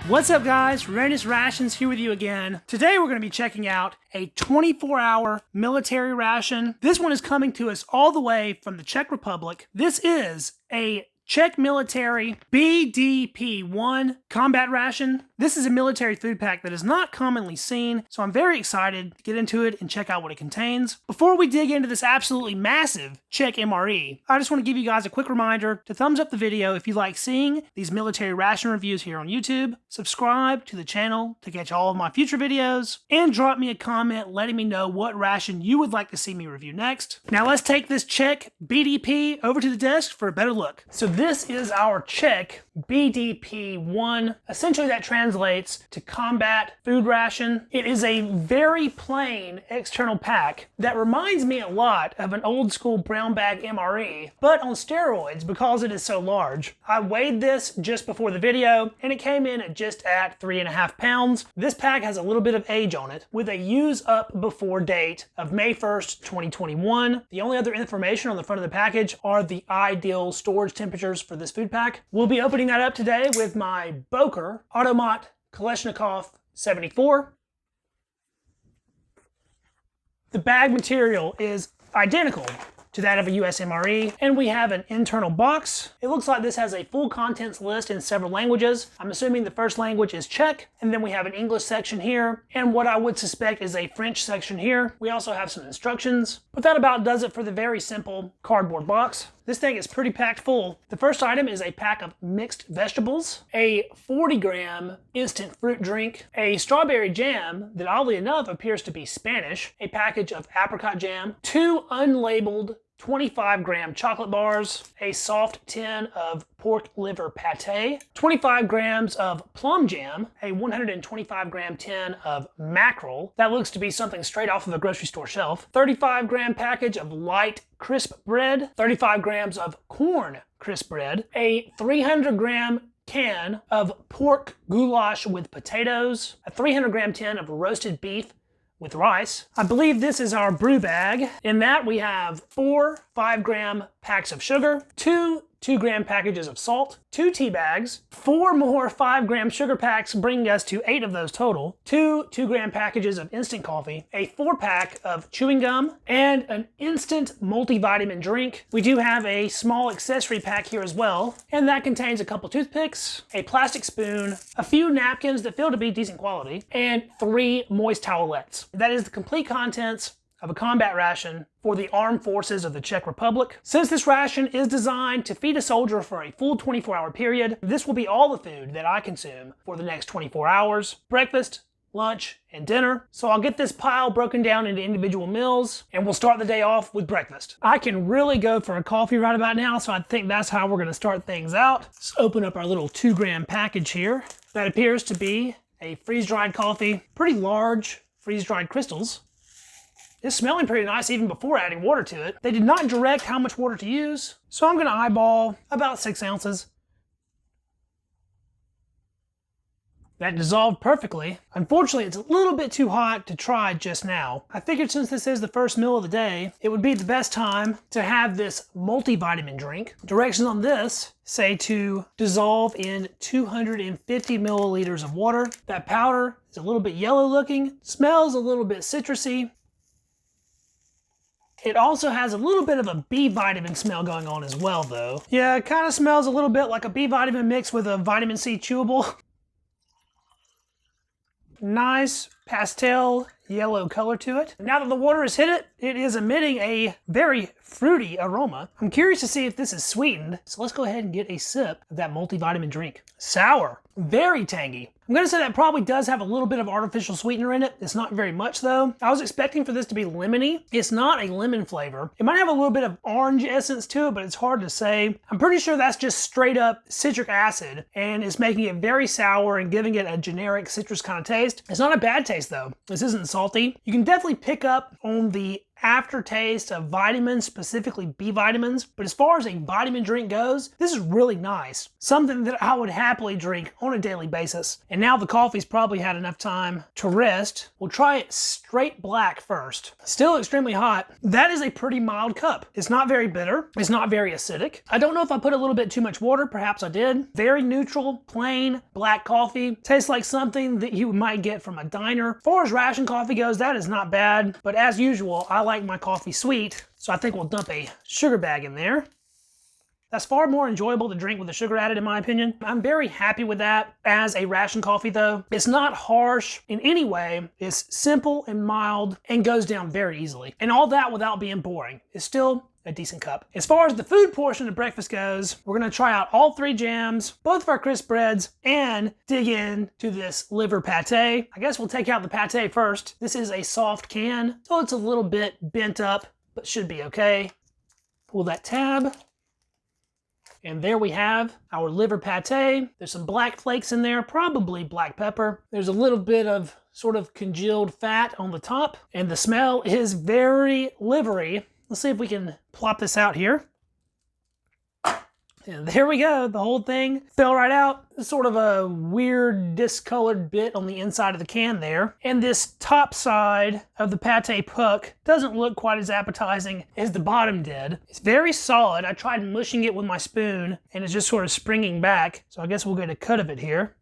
What's up guys, Readiness Rations here with you again. Today we're going to be checking out a 24-hour military ration. This one is coming to us all the way from the Czech Republic. This is a Czech military BDP-1 combat ration. This is a military food pack that is not commonly seen, so I'm very excited to get into it and check out what it contains. Before we dig into this absolutely massive Czech MRE, I just want to give you guys a quick reminder to thumbs up the video if you like seeing these military ration reviews here on YouTube, subscribe to the channel to catch all of my future videos, and drop me a comment letting me know what ration you would like to see me review next. Now let's take this Czech BDP over to the desk for a better look. So this is our Czech BDP-1. Essentially that translates to combat food ration. It is a very plain external pack that reminds me a lot of an old school brown bag MRE, but on steroids because it is so large. I weighed this just before the video and it came in at just at 3.5 pounds. This pack has a little bit of age on it with a use up before date of May 1st, 2021. The only other information on the front of the package are the ideal storage temperatures for this food pack. We'll be opening that up today with my Boker Automat Kalashnikov 74. The bag material is identical to that of a US MRE, and we have an internal box. It looks like this has a full contents list in several languages. I'm assuming the first language is Czech, and then we have an English section here, and what I would suspect is a French section here. We also have some instructions, but that about does it for the very simple cardboard box. This thing is pretty packed full. The first item is a pack of mixed vegetables, a 40-gram instant fruit drink, a strawberry jam that oddly enough appears to be Spanish, a package of apricot jam, 2 unlabeled 25-gram chocolate bars, a soft tin of pork liver pate, 25 grams of plum jam, a 125-gram tin of mackerel, that looks to be something straight off of a grocery store shelf, 35-gram package of light crisp bread, 35 grams of corn crisp bread, a 300-gram can of pork goulash with potatoes, a 300-gram tin of roasted beef with rice. I believe this is our brew bag. In that we have 4 5-gram packs of sugar, 2 2-gram packages of salt, 2 tea bags, 4 more 5-gram sugar packs, bringing us to 8 of those total, 2 2-gram packages of instant coffee, a 4-pack of chewing gum, and an instant multivitamin drink. We do have a small accessory pack here as well, and that contains a couple toothpicks, a plastic spoon, a few napkins that feel to be decent quality, and 3 moist towelettes. That is the complete contents of a combat ration for the armed forces of the Czech Republic. Since this ration is designed to feed a soldier for a full 24-hour period, this will be all the food that I consume for the next 24 hours. Breakfast, lunch, and dinner. So I'll get this pile broken down into individual meals, and we'll start the day off with breakfast. I can really go for a coffee right about now, so I think that's how we're gonna start things out. Let's open up our little 2-gram package here. That appears to be a freeze-dried coffee, pretty large freeze-dried crystals. It's smelling pretty nice even before adding water to it. They did not direct how much water to use, so I'm gonna eyeball about 6 ounces. That dissolved perfectly. Unfortunately, it's a little bit too hot to try just now. I figured since this is the first meal of the day, it would be the best time to have this multivitamin drink. Directions on this say to dissolve in 250 milliliters of water. That powder is a little bit yellow looking, smells a little bit citrusy. It also has a little bit of a B vitamin smell going on as well though. Yeah, it kind of smells a little bit like a B vitamin mixed with a vitamin C chewable. Nice pastel yellow color to it. Now that the water has hit it, it is emitting a very fruity aroma. I'm curious to see if this is sweetened, so let's go ahead and get a sip of that multivitamin drink. Sour, very tangy. I'm gonna say that probably does have a little bit of artificial sweetener in it. It's not very much though. I was expecting for this to be lemony. It's not a lemon flavor. It might have a little bit of orange essence to it, but it's hard to say. I'm pretty sure that's just straight up citric acid, and it's making it very sour and giving it a generic citrus kind of taste. It's not a bad taste though. This isn't salty. You can definitely pick up on the aftertaste of vitamins, specifically B vitamins. But as far as a vitamin drink goes, this is really nice. Something that I would happily drink on a daily basis. And now the coffee's probably had enough time to rest. We'll try it straight black first. Still extremely hot. That is a pretty mild cup. It's not very bitter. It's not very acidic. I don't know if I put a little bit too much water. Perhaps I did. Very neutral, plain black coffee. Tastes like something that you might get from a diner. As far as ration coffee goes, that is not bad. But as usual, I like my coffee sweet, so I think we'll dump a sugar bag in there. That's far more enjoyable to drink with the sugar added, in my opinion. I'm very happy with that as a ration coffee, though. It's not harsh in any way. It's simple and mild and goes down very easily. And all that without being boring. It's still a decent cup. As far as the food portion of breakfast goes, we're gonna try out all 3 jams, both of our crisp breads, and dig in to this liver pate. I guess we'll take out the pate first. This is a soft can, so it's a little bit bent up, but should be okay. Pull that tab. And there we have our liver pate. There's some black flakes in there, probably black pepper. There's a little bit of sort of congealed fat on the top, and the smell is very livery. Let's see if we can plop this out here. And there we go, the whole thing fell right out. It's sort of a weird discolored bit on the inside of the can there. And this top side of the pate puck doesn't look quite as appetizing as the bottom did. It's very solid. I tried mushing it with my spoon and it's just sort of springing back. So I guess we'll get a cut of it here.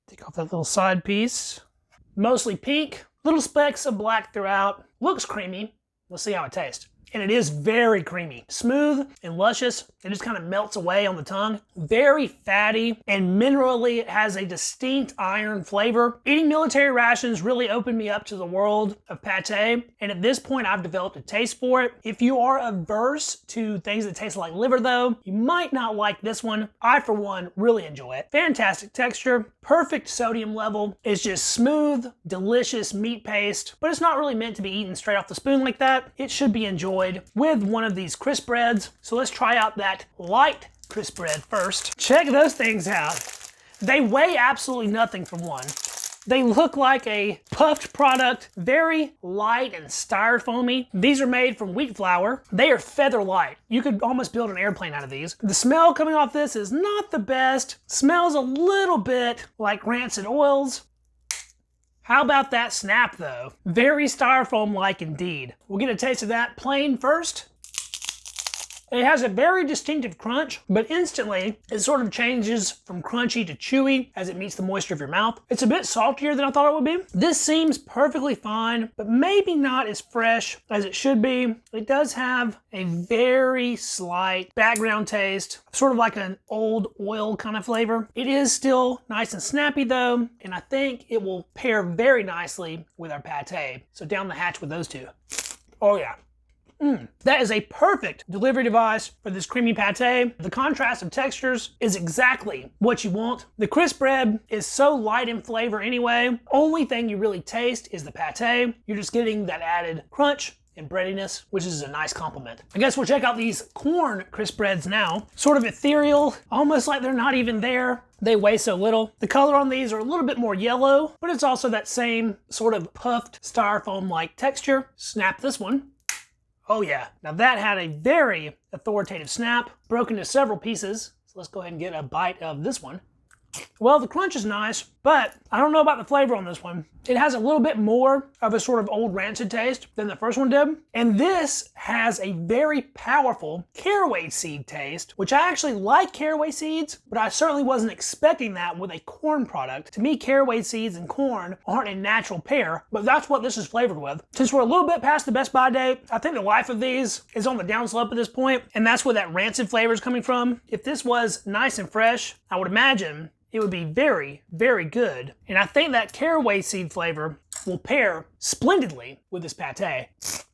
Take off that little side piece. Mostly pink, little specks of black throughout. Looks creamy. Let's see how it tastes. And it is very creamy. Smooth and luscious. It just kind of melts away on the tongue. Very fatty and minerally. It has a distinct iron flavor. Eating military rations really opened me up to the world of pate. And at this point, I've developed a taste for it. If you are averse to things that taste like liver though, you might not like this one. I, for one, really enjoy it. Fantastic texture. Perfect sodium level. It's just smooth, delicious meat paste. But it's not really meant to be eaten straight off the spoon like that. It should be enjoyed with one of these crisp breads. So let's try out that light crisp bread first. Check those things out. They weigh absolutely nothing for one. They look like a puffed product, very light and styrofoamy. These are made from wheat flour. They are feather light. You could almost build an airplane out of these. The smell coming off this is not the best. Smells a little bit like rancid oils. How about that snap though? Very styrofoam-like indeed. We'll get a taste of that plain first. It has a very distinctive crunch, but instantly it sort of changes from crunchy to chewy as it meets the moisture of your mouth. It's a bit saltier than I thought it would be. This seems perfectly fine, but maybe not as fresh as it should be. It does have a very slight background taste, sort of like an old oil kind of flavor. It is still nice and snappy though, and I think it will pair very nicely with our pate. So down the hatch with those two. Oh yeah. That is a perfect delivery device for this creamy pate. The contrast of textures is exactly what you want. The crisp bread is so light in flavor anyway. Only thing you really taste is the pate. You're just getting that added crunch and breadiness, which is a nice compliment. I guess we'll check out these corn crisp breads now. Sort of ethereal, almost like they're not even there. They weigh so little. The color on these are a little bit more yellow, but it's also that same sort of puffed styrofoam-like texture. Snap this one. Oh yeah, now that had a very authoritative snap, broken into several pieces. So let's go ahead and get a bite of this one. Well, the crunch is nice, but I don't know about the flavor on this one. It has a little bit more of a sort of old rancid taste than the first one did. And this has a very powerful caraway seed taste, which I actually like caraway seeds, but I certainly wasn't expecting that with a corn product. To me, caraway seeds and corn aren't a natural pair, but that's what this is flavored with. Since we're a little bit past the best by date, I think the life of these is on the downslope at this point, and that's where that rancid flavor is coming from. If this was nice and fresh, I would imagine it would be very, very good. And I think that caraway seed flavor will pair splendidly with this pate.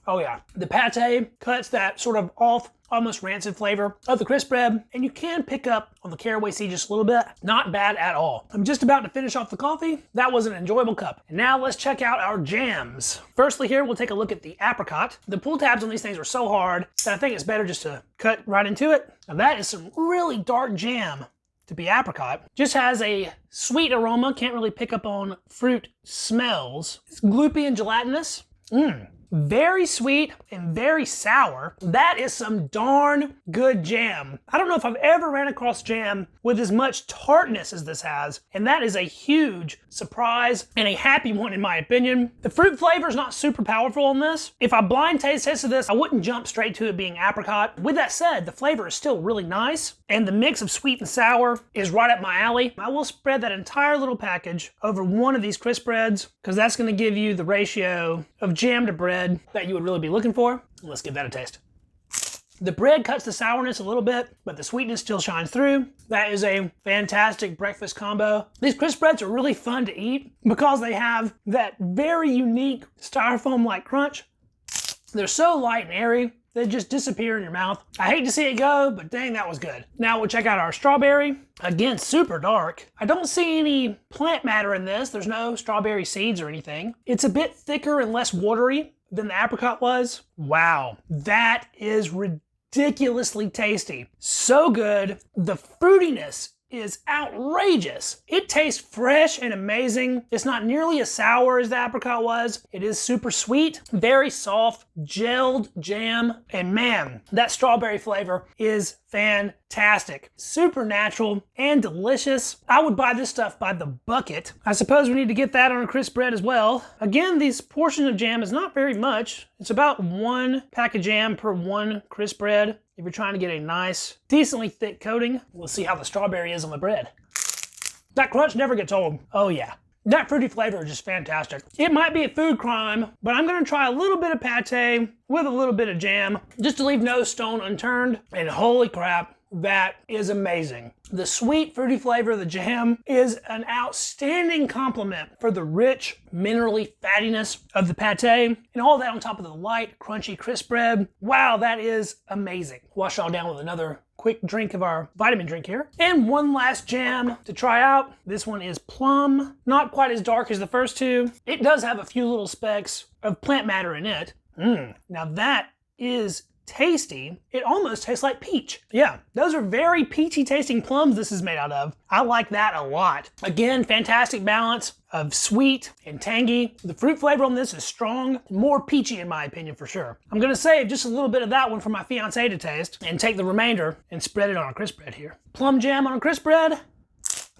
Oh yeah, the pate cuts that sort of off, almost rancid flavor of the crisp bread, and you can pick up on the caraway seed just a little bit. Not bad at all. I'm just about to finish off the coffee. That was an enjoyable cup. And now let's check out our jams. Firstly here, we'll take a look at the apricot. The pull tabs on these things are so hard that I think it's better just to cut right into it. Now that is some really dark jam to be apricot. Just has a sweet aroma, can't really pick up on fruit smells. It's gloopy and gelatinous. Very sweet and very sour. That is some darn good jam. I don't know if I've ever ran across jam with as much tartness as this has, and that is a huge surprise and a happy one in my opinion. The fruit flavor is not super powerful on this. If I blind taste tested this, I wouldn't jump straight to it being apricot. With that said, the flavor is still really nice, and the mix of sweet and sour is right up my alley. I will spread that entire little package over one of these crisp breads, because that's going to give you the ratio of jam to bread that you would really be looking for. Let's give that a taste. The bread cuts the sourness a little bit, but the sweetness still shines through. That is a fantastic breakfast combo. These crisp breads are really fun to eat because they have that very unique styrofoam-like crunch. They're so light and airy, they just disappear in your mouth. I hate to see it go, but dang, that was good. Now we'll check out our strawberry. Again, super dark. I don't see any plant matter in this. There's no strawberry seeds or anything. It's a bit thicker and less watery than the apricot was. Wow, that is ridiculously tasty. So good. The fruitiness is outrageous. It tastes fresh and amazing. It's not nearly as sour as the apricot was. It is super sweet, very soft, gelled jam, and man, that strawberry flavor is fantastic. Super natural and delicious. I would buy this stuff by the bucket. I suppose we need to get that on a crisp bread as well. Again, these portions of jam is not very much. It's about 1 pack of jam per 1 crisp bread. If you're trying to get a nice, decently thick coating, we'll see how the strawberry is on the bread. That crunch never gets old. Oh yeah. That fruity flavor is just fantastic. It might be a food crime, but I'm gonna try a little bit of pate with a little bit of jam, just to leave no stone unturned, and holy crap, that is amazing. The sweet, fruity flavor of the jam is an outstanding complement for the rich, minerally fattiness of the pate, and all that on top of the light, crunchy, crisp bread. Wow, that is amazing. Wash it all down with another quick drink of our vitamin drink here. And one last jam to try out. This one is plum. Not quite as dark as the first two. It does have a few little specks of plant matter in it. Now that is tasty. It almost tastes like peach. Yeah, those are very peachy tasting plums this is made out of. I like that a lot. Again, fantastic balance of sweet and tangy. The fruit flavor on this is strong, more peachy in my opinion for sure. I'm gonna save just a little bit of that one for my fiance to taste and take the remainder and spread it on a crisp bread here. Plum jam on a crisp bread.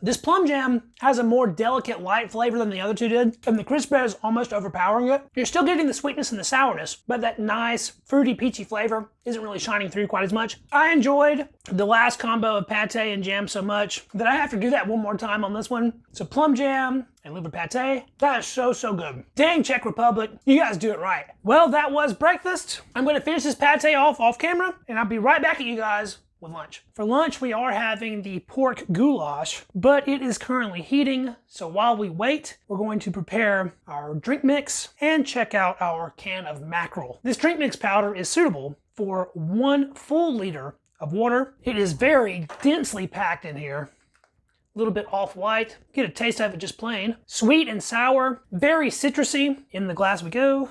This plum jam has a more delicate, light flavor than the other two did, and the crisp bread is almost overpowering it. You're still getting the sweetness and the sourness, but that nice, fruity, peachy flavor isn't really shining through quite as much. I enjoyed the last combo of pate and jam so much that I have to do that one more time on this one. So plum jam and liver pate, that is so, so good. Dang, Czech Republic, you guys do it right. Well, that was breakfast. I'm gonna finish this pate off camera, and I'll be right back at you guys with lunch. For lunch, we are having the pork goulash, but it is currently heating. So while we wait, we're going to prepare our drink mix and check out our can of mackerel. This drink mix powder is suitable for 1 full liter of water. It is very densely packed in here. A little bit off-white. Get a taste of it just plain. Sweet and sour, very citrusy. In the glass we go.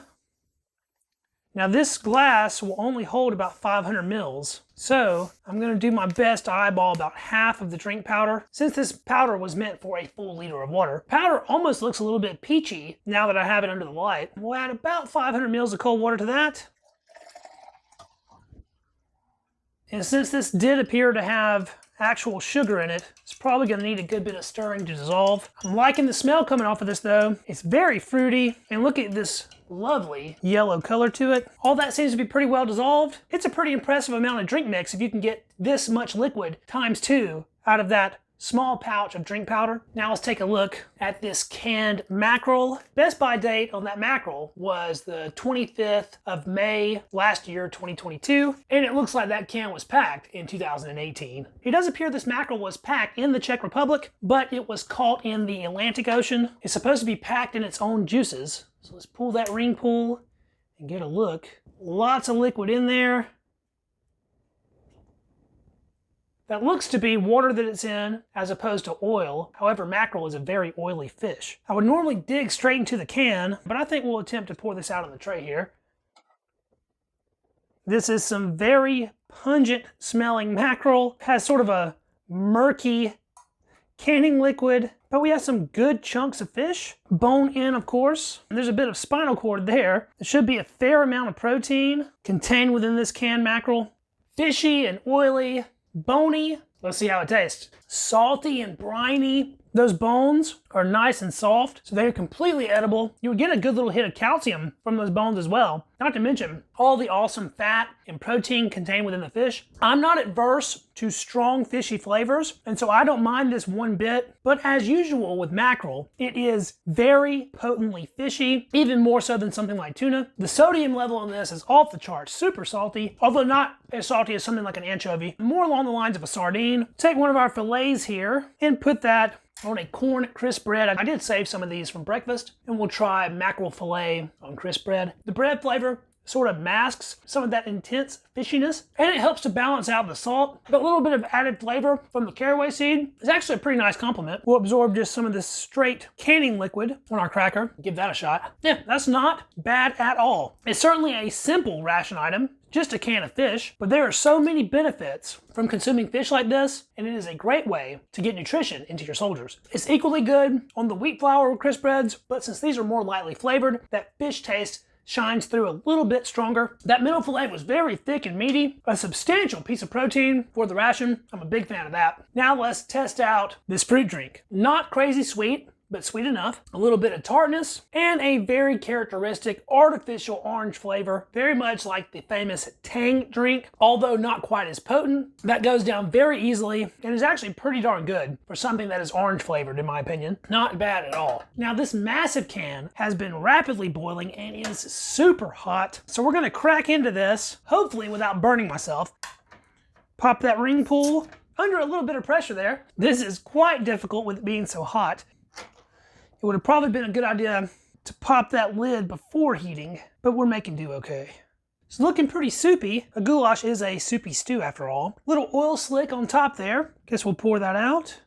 Now this glass will only hold about 500 mils, so I'm gonna do my best to eyeball about half of the drink powder, since this powder was meant for a full liter of water. Powder almost looks a little bit peachy now that I have it under the light. We'll add about 500 mils of cold water to that. And since this did appear to have actual sugar in it, it's probably gonna need a good bit of stirring to dissolve. I'm liking the smell coming off of this though. It's very fruity, and look at this lovely yellow color to it. All that seems to be pretty well dissolved. It's a pretty impressive amount of drink mix if you can get this much liquid ×2 out of that small pouch of drink powder. Now let's take a look at this canned mackerel. Best by date on that mackerel was the 25th of May last year, 2022, and it looks like that can was packed in 2018. It does appear this mackerel was packed in the Czech Republic, but it was caught in the Atlantic Ocean. It's supposed to be packed in its own juices. So let's pull that ring pull and get a look. Lots of liquid in there. That looks to be water that it's in as opposed to oil. However, mackerel is a very oily fish. I would normally dig straight into the can, but I think we'll attempt to pour this out on the tray here. This is some very pungent smelling mackerel. Has sort of a murky canning liquid, but we have some good chunks of fish, bone in of course, and there's a bit of spinal cord there. There should be a fair amount of protein contained within this canned mackerel. Fishy and oily, bony. Let's see how it tastes. Salty and briny. Those bones are nice and soft, so they're completely edible. You would get a good little hit of calcium from those bones as well. Not to mention all the awesome fat and protein contained within the fish. I'm not adverse to strong fishy flavors, and so I don't mind this one bit, but as usual with mackerel, it is very potently fishy, even more so than something like tuna. The sodium level in this is off the charts, super salty, although not as salty as something like an anchovy, more along the lines of a sardine. Take one of our fillets here and put that on a corn crisp bread. I did save some of these from breakfast, and we'll try mackerel fillet on crisp bread. The bread flavor sort of masks some of that intense fishiness, and it helps to balance out the salt, but a little bit of added flavor from the caraway seed is actually a pretty nice compliment. We'll absorb just some of this straight canning liquid on our cracker, give that a shot. Yeah, that's not bad at all. It's certainly a simple ration item, just a can of fish, but there are so many benefits from consuming fish like this, and it is a great way to get nutrition into your soldiers. It's equally good on the wheat flour crisp breads, but since these are more lightly flavored, that fish taste shines through a little bit stronger. That middle fillet was very thick and meaty, a substantial piece of protein for the ration. I'm a big fan of that. Now let's test out this fruit drink. Not crazy sweet, but sweet enough. A little bit of tartness and a very characteristic artificial orange flavor, very much like the famous Tang drink, although not quite as potent. That goes down very easily and is actually pretty darn good for something that is orange flavored, in my opinion. Not bad at all. Now this massive can has been rapidly boiling and is super hot, so we're gonna crack into this, hopefully without burning myself. Pop that ring pull under a little bit of pressure there. This is quite difficult with it being so hot. It would have probably been a good idea to pop that lid before heating, but we're making do okay. It's looking pretty soupy. A goulash is a soupy stew after all. Little oil slick on top there. Guess we'll pour that out.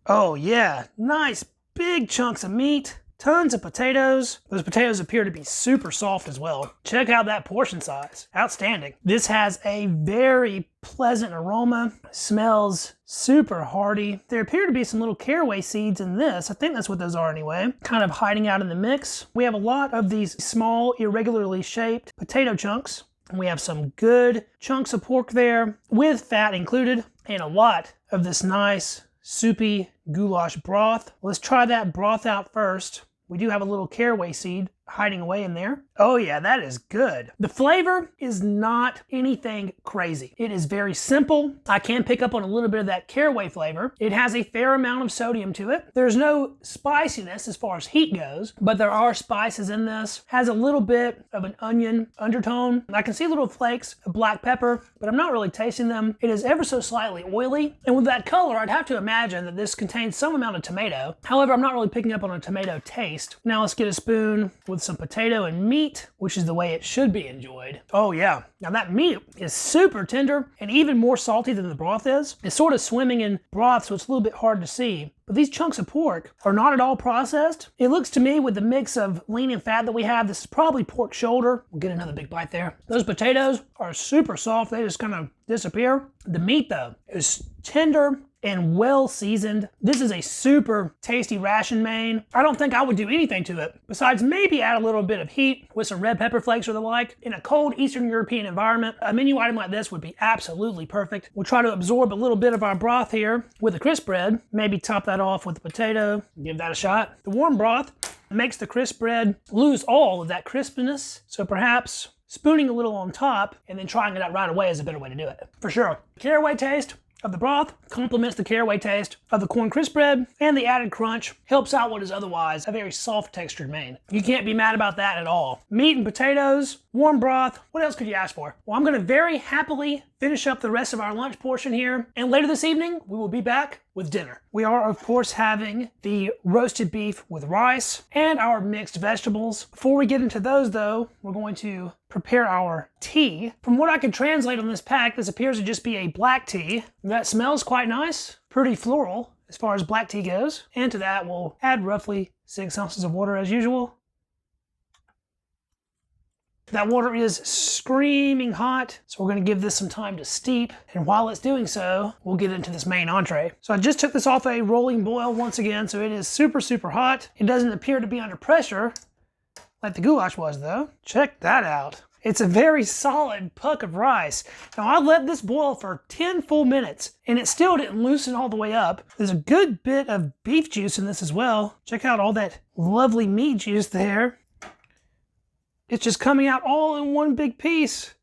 Oh yeah, nice big chunks of meat. Tons of potatoes. Those potatoes appear to be super soft as well. Check out that portion size. Outstanding. This has a very pleasant aroma. Smells super hearty. There appear to be some little caraway seeds in this. I think that's what those are anyway. Kind of hiding out in the mix. We have a lot of these small, irregularly shaped potato chunks. We have some good chunks of pork there with fat included, and a lot of this nice soupy goulash broth. Let's try that broth out first. We do have a little caraway seed hiding away in there. Oh yeah, that is good. The flavor is not anything crazy. It is very simple. I can pick up on a little bit of that caraway flavor. It has a fair amount of sodium to it. There's no spiciness as far as heat goes, but there are spices in this. Has a little bit of an onion undertone. I can see little flakes of black pepper, but I'm not really tasting them. It is ever so slightly oily, and with that color, I'd have to imagine that this contains some amount of tomato. However, I'm not really picking up on a tomato taste. Now let's get a spoon with some potato and meat, which is the way it should be enjoyed. Oh yeah, now that meat is super tender and even more salty than the broth is. It's sort of swimming in broth, so it's a little bit hard to see. But these chunks of pork are not at all processed. It looks to me, with the mix of lean and fat that we have, this is probably pork shoulder. We'll get another big bite there. Those potatoes are super soft. They just kind of disappear. The meat though is tender and well seasoned. This is a super tasty ration main. I don't think I would do anything to it besides maybe add a little bit of heat with some red pepper flakes or the like. In a cold Eastern European environment, a menu item like this would be absolutely perfect. We'll try to absorb a little bit of our broth here with the crisp bread. Maybe top that off with the potato. Give that a shot. The warm broth makes the crisp bread lose all of that crispiness, so perhaps spooning a little on top and then trying it out right away is a better way to do it. For sure. Caraway taste of the broth complements the caraway taste of the corn crisp bread, and the added crunch helps out what is otherwise a very soft textured main. You can't be mad about that at all. Meat and potatoes, warm broth, what else could you ask for? Well, I'm gonna very happily finish up the rest of our lunch portion here, and later this evening we will be back with dinner. We are of course having the roasted beef with rice and our mixed vegetables. Before we get into those though, we're going to prepare our tea. From what I can translate on this pack, this appears to just be a black tea. That smells quite nice, pretty floral as far as black tea goes. And to that we'll add roughly 6 ounces of water as usual. That water is screaming hot, so we're gonna give this some time to steep. And while it's doing so, we'll get into this main entree. So I just took this off a rolling boil once again, so it is super, super hot. It doesn't appear to be under pressure like the goulash was though. Check that out. It's a very solid puck of rice. Now I let this boil for 10 full minutes and it still didn't loosen all the way up. There's a good bit of beef juice in this as well. Check out all that lovely meat juice there. It's just coming out all in one big piece.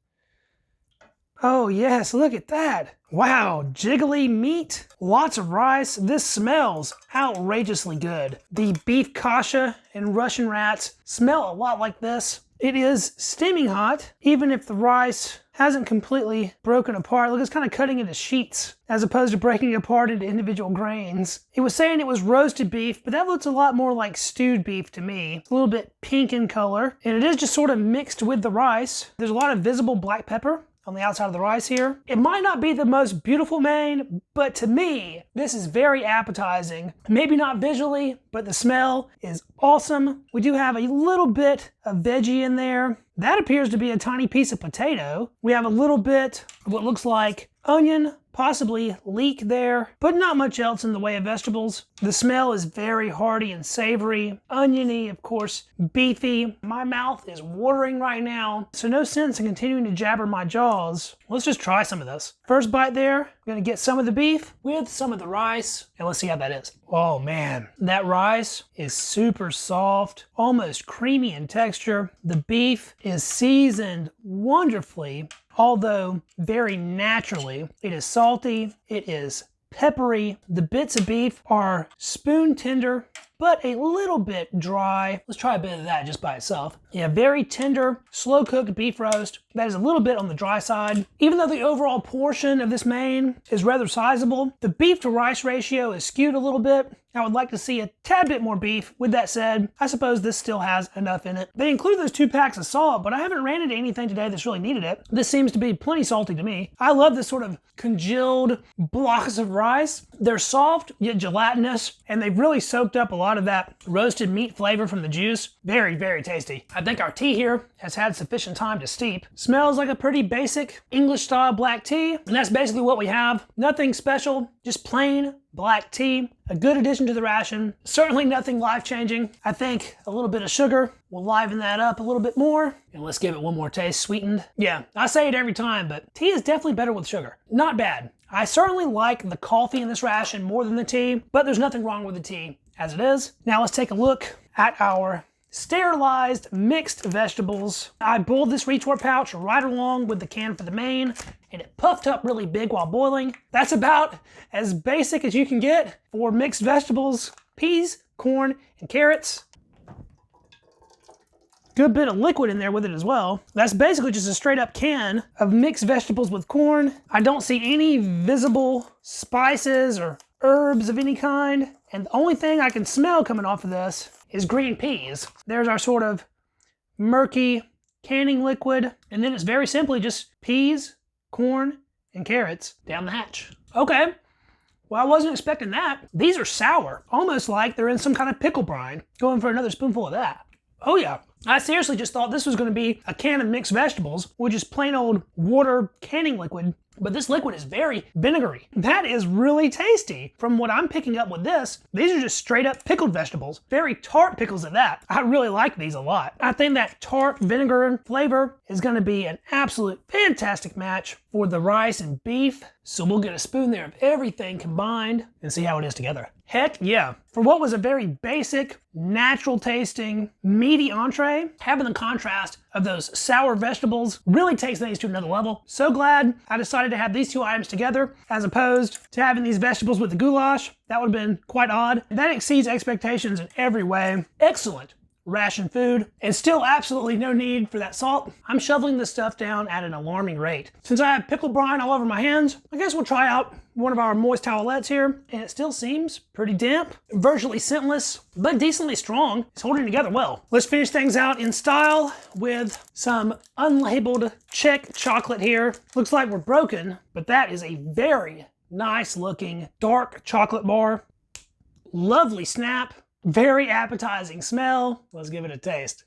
Oh yes, look at that. Wow, jiggly meat, lots of rice. This smells outrageously good. The beef kasha and Russian rats smell a lot like this. It is steaming hot, even if the rice hasn't completely broken apart. Look, it's kind of cutting into sheets as opposed to breaking it apart into individual grains. It was saying it was roasted beef, but that looks a lot more like stewed beef to me. It's a little bit pink in color, and it is just sort of mixed with the rice. There's a lot of visible black pepper on the outside of the rice here. It might not be the most beautiful main, but to me, this is very appetizing. Maybe not visually, but the smell is awesome. We do have a little bit of veggie in there. That appears to be a tiny piece of potato. We have a little bit of what looks like onion, possibly leek there, but not much else in the way of vegetables. The smell is very hearty and savory, oniony, of course, beefy. My mouth is watering right now, so no sense in continuing to jabber my jaws. Let's just try some of this. First bite there, I'm gonna get some of the beef with some of the rice, and let's see how that is. Oh man, that rice is super soft, almost creamy in texture. The beef is seasoned wonderfully, although very naturally. It is salty, it is peppery. The bits of beef are spoon tender, but a little bit dry. Let's try a bit of that just by itself. Yeah, very tender, slow cooked beef roast. That is a little bit on the dry side. Even though the overall portion of this main is rather sizable, the beef to rice ratio is skewed a little bit. I would like to see a tad bit more beef. With that said, I suppose this still has enough in it. They include those 2 packs of salt, but I haven't ran into anything today that's really needed it. This seems to be plenty salty to me. I love this sort of congealed blocks of rice. They're soft, yet gelatinous, and they've really soaked up a lot of that roasted meat flavor from the juice. Very, very tasty. I think our tea here has had sufficient time to steep. Smells like a pretty basic English style black tea, and that's basically what we have. Nothing special, just plain black tea, a good addition to the ration. Certainly nothing life-changing. I think a little bit of sugar will liven that up a little bit more. And let's give it one more taste, sweetened. Yeah, I say it every time, but tea is definitely better with sugar. Not bad. I certainly like the coffee in this ration more than the tea, but there's nothing wrong with the tea as it is. Now let's take a look at our sterilized mixed vegetables. I boiled this retort pouch right along with the can for the main, and it puffed up really big while boiling. That's about as basic as you can get for mixed vegetables: peas, corn, and carrots. Good bit of liquid in there with it as well. That's basically just a straight up can of mixed vegetables with corn. I don't see any visible spices or herbs of any kind, and the only thing I can smell coming off of this is green peas. There's our sort of murky canning liquid, and then it's very simply just peas, corn, and carrots down the hatch. Okay, well, I wasn't expecting that. These are sour, almost like they're in some kind of pickle brine. Going for another spoonful of that. Oh yeah, I seriously just thought this was gonna be a can of mixed vegetables, which is plain old water canning liquid, but this liquid is very vinegary. That is really tasty. From what I'm picking up with this, these are just straight up pickled vegetables. Very tart pickles at that. I really like these a lot. I think that tart vinegar flavor is gonna be an absolute fantastic match for the rice and beef. So we'll get a spoon there of everything combined and see how it is together. Heck yeah. For what was a very basic, natural tasting, meaty entree, having the contrast of those sour vegetables really takes things to another level. So glad I decided to have these 2 items together as opposed to having these vegetables with the goulash. That would have been quite odd. That exceeds expectations in every way. Excellent ration food, and still absolutely no need for that salt. I'm shoveling this stuff down at an alarming rate. Since I have pickle brine all over my hands, I guess we'll try out one of our moist towelettes here, and it still seems pretty damp, virtually scentless, but decently strong. It's holding together well. Let's finish things out in style with some unlabeled Czech chocolate here. Looks like we're broken, but that is a very nice looking dark chocolate bar. Lovely snap. Very appetizing smell. Let's give it a taste.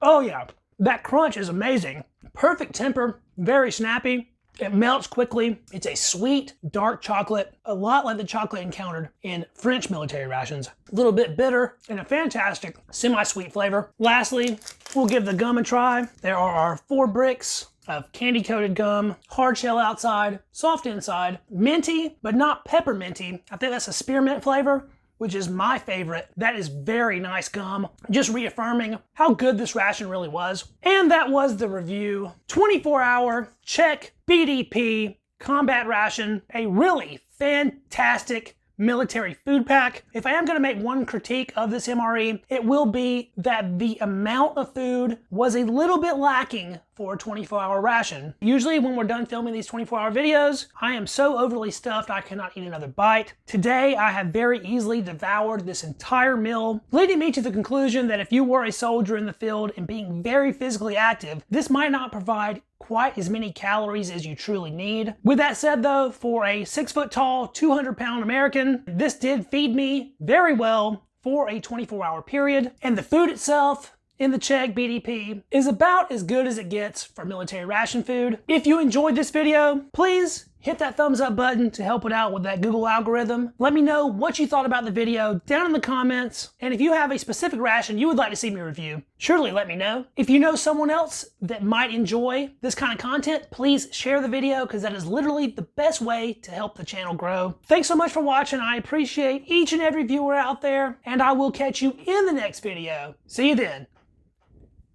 Oh yeah, That crunch is amazing. Perfect temper, very snappy. It melts quickly. It's a sweet, dark chocolate, a lot like the chocolate encountered in French military rations. A little bit bitter and a fantastic semi-sweet flavor. Lastly, we'll give the gum a try. There are our 4 bricks of candy-coated gum, hard shell outside, soft inside, minty, but not pepperminty. I think that's a spearmint flavor, which is my favorite. That is very nice gum. Just reaffirming how good this ration really was. And that was the review. 24-hour Czech BDP combat ration. A really fantastic military food pack. If I am going to make one critique of this MRE, it will be that the amount of food was a little bit lacking for a 24-hour ration. Usually when we're done filming these 24-hour videos, I am so overly stuffed I cannot eat another bite. Today, I have very easily devoured this entire meal, leading me to the conclusion that if you were a soldier in the field and being very physically active, this might not provide quite as many calories as you truly need. With that said though, for a 6-foot-tall, 200-pound American, this did feed me very well for a 24-hour period, and the food itself in the Czech BDP is about as good as it gets for military ration food. If you enjoyed this video, please hit that thumbs up button to help it out with that Google algorithm. Let me know what you thought about the video down in the comments, and if you have a specific ration you would like to see me review, surely let me know. If you know someone else that might enjoy this kind of content, please share the video because that is literally the best way to help the channel grow. Thanks so much for watching. I appreciate each and every viewer out there, and I will catch you in the next video. See you then.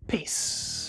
Peace.